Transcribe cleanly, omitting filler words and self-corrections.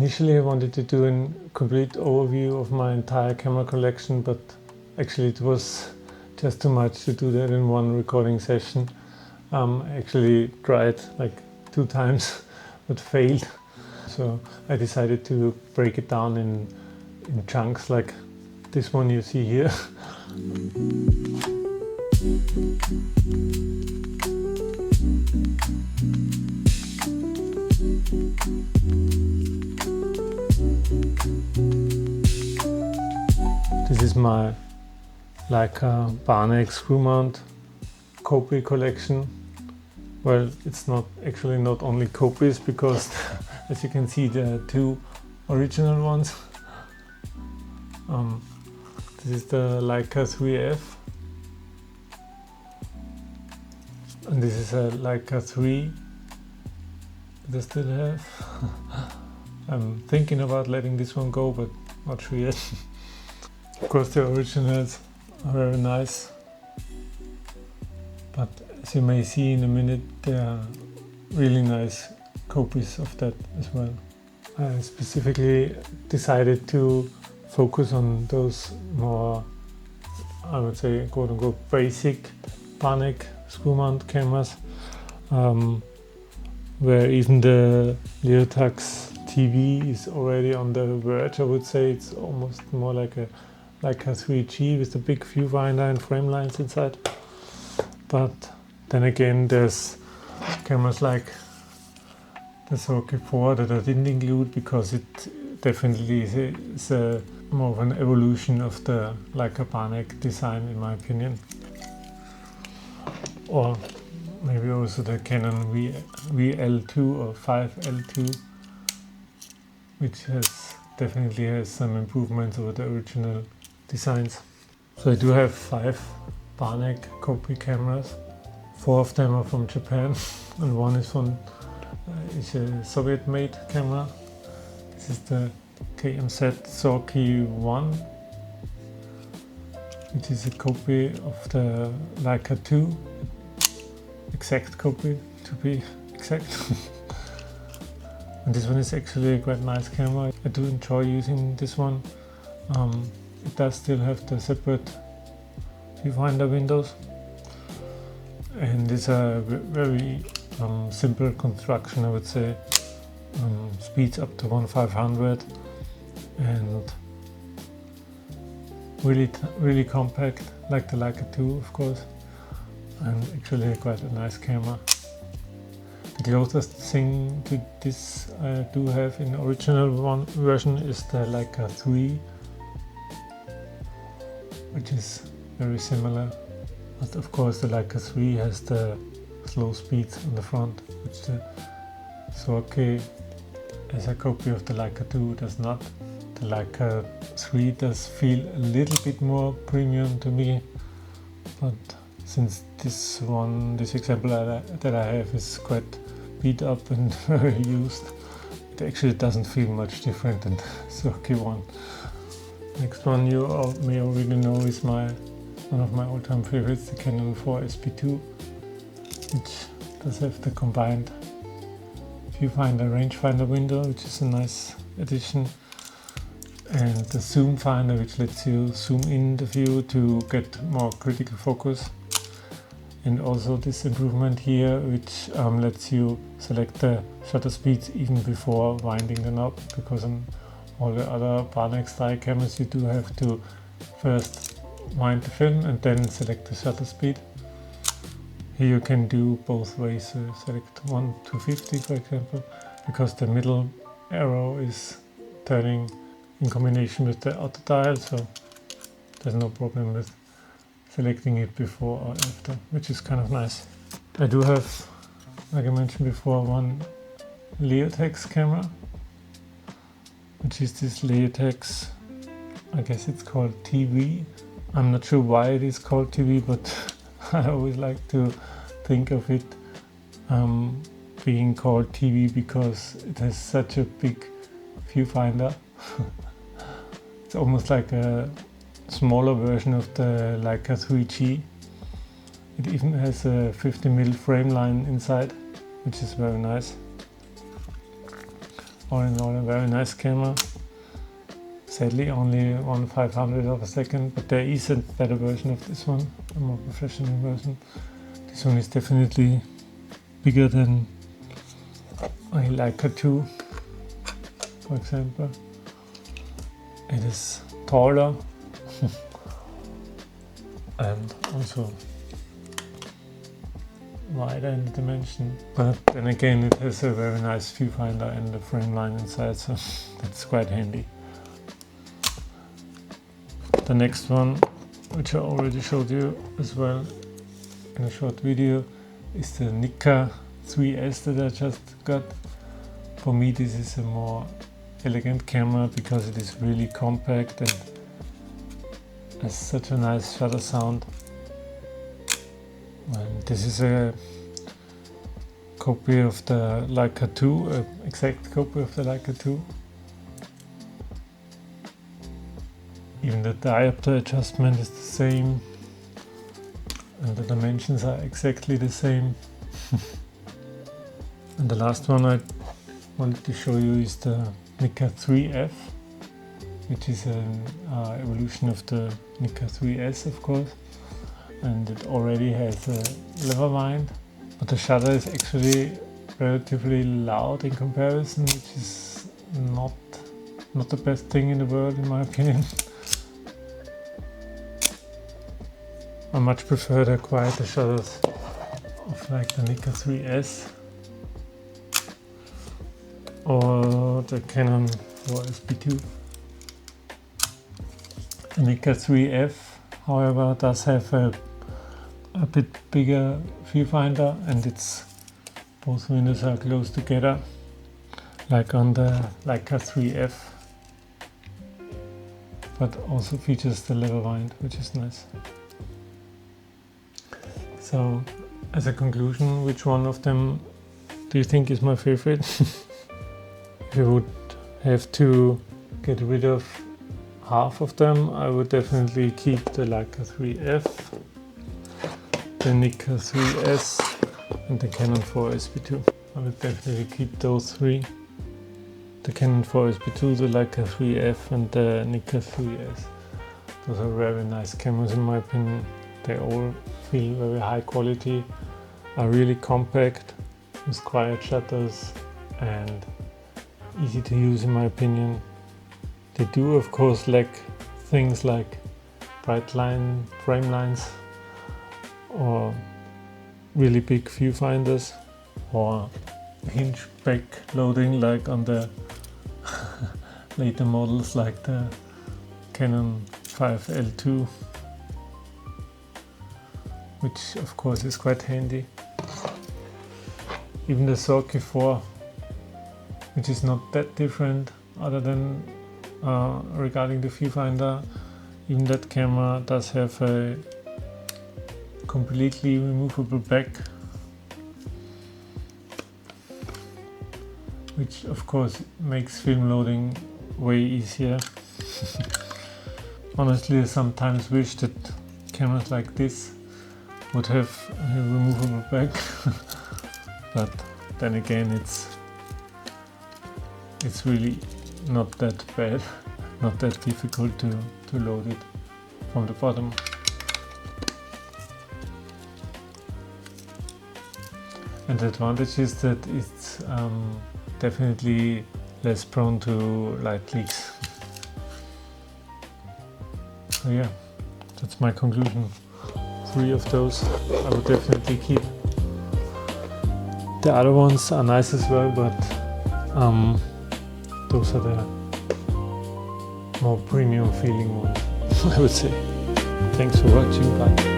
Initially I wanted to do a complete overview of my entire camera collection, but actually it was just too much to do that in one recording session. I actually tried like 2 times but failed. So I decided to break it down in chunks like this one you see here. This is my Leica Barnack screw mount copy collection. Well, it's not actually not only copies, because as you can see there are 2 original ones. This is the Leica 3F and this is a Leica 3 that I still have. I'm thinking about letting this one go, but not sure yet. Of course the originals are very nice, but as you may see in a minute, they are really nice copies of that as well. I specifically decided to focus on those more, I would say, quote unquote basic Barnack screw mount cameras, where even the Leotax TV is already on the verge. I would say it's almost more like a 3G with a big viewfinder and frame lines inside. But then again, there's cameras like the Sorky 4 that I didn't include because it definitely is a more of an evolution of the Leica Barnack design, in my opinion. Or maybe also the Canon VL2 or 5L2, which definitely has some improvements over the original designs. So I do have 5 Barnack copy cameras. 4 of them are from Japan and one is is a Soviet-made camera. This is the KMZ Sorky 1, which is a copy of the Leica 2, exact copy to be exact. And this one is actually a quite nice camera. I do enjoy using this one. It does still have the separate viewfinder windows, and it's a very simple construction, I would say. Speeds up to 1/500 and really compact, like the Leica 2 of course, and actually quite a nice camera. The closest thing to this I do have in the original version is the Leica 3, which is very similar, but of course the Leica 3 has the slow speeds on the front, which the Sorky as a copy of the Leica 2 does not. The Leica 3 does feel a little bit more premium to me, but since this example that I have is quite beat up and very used, it actually doesn't feel much different than the Sorky 1. Next one you may already know is one of my all-time favorites, the Canon 4 SP2, which does have the combined viewfinder rangefinder window, which is a nice addition, and the zoom finder, which lets you zoom in the view to get more critical focus, and also this improvement here, which lets you select the shutter speeds even before winding the knob, because on all the other Barnack-Style cameras you do have to first wind the film and then select the shutter speed. Here you can do both ways, so select 1 to 50 for example, because the middle arrow is turning in combination with the auto dial, so there's no problem with selecting it before or after, which is kind of nice. I do have, like I mentioned before, one Leotax camera, which is this Leotax, I guess it's called TV. I'm not sure why it is called TV, but I always like to think of it being called TV because it has such a big viewfinder. It's almost like a smaller version of the Leica 3G. It even has a 50mm frame line inside, which is very nice. all in all a very nice camera. Sadly only 1/500 of a second, but there is a better version of this one, a more professional version. This one is definitely bigger than a Leica 2, for example. It is taller and also wider in dimension, but then again it has a very nice viewfinder and a frame line inside, so that's quite handy. The next one, which I already showed you as well in a short video, is the Nicca 3S that I just got. For me this is a more elegant camera because it is really compact and has such a nice shutter sound. And this is a copy of the Leica 2, an exact copy of the Leica 2. Even the diopter adjustment is the same and the dimensions are exactly the same. And the last one I wanted to show you is the Nicca 3F, which is an evolution of the Nicca 3S, of course, and it already has a lever wind, but the shutter is actually relatively loud in comparison, which is not the best thing in the world in my opinion. I much prefer the quieter shutters of like the Nicca 3S or the Canon 4SP2. The Nicca 3F, however, does have a bit bigger viewfinder and its both windows are close together, like on the Leica 3F, but also features the lever wind, which is nice. So, as a conclusion, which one of them do you think is my favorite? If you would have to get rid of half of them, I would definitely keep the Leica 3F, the Nicca 3S and the Canon 4SP2. I would definitely keep those three. The Canon 4SP2, the Leica 3F and the Nicca 3S. Those are very nice cameras in my opinion. They all feel very high quality, are really compact with quiet shutters and easy to use in my opinion. They do of course lack things like bright line frame lines or really big viewfinders or hinge back loading like on the later models like the Canon 5L2, which of course is quite handy. Even the Sorky 4, which is not that different other than regarding the viewfinder, even that camera does have a completely removable back, which of course makes film loading way easier. Honestly, I sometimes wish that cameras like this would have a removable back, but then again it's really not that bad, not that difficult to load it from the bottom. And the advantage is that it's definitely less prone to light leaks. So yeah, that's my conclusion. 3 of those I would definitely keep. The other ones are nice as well, but those are the more premium feeling ones, I would say. Thanks for watching, bye.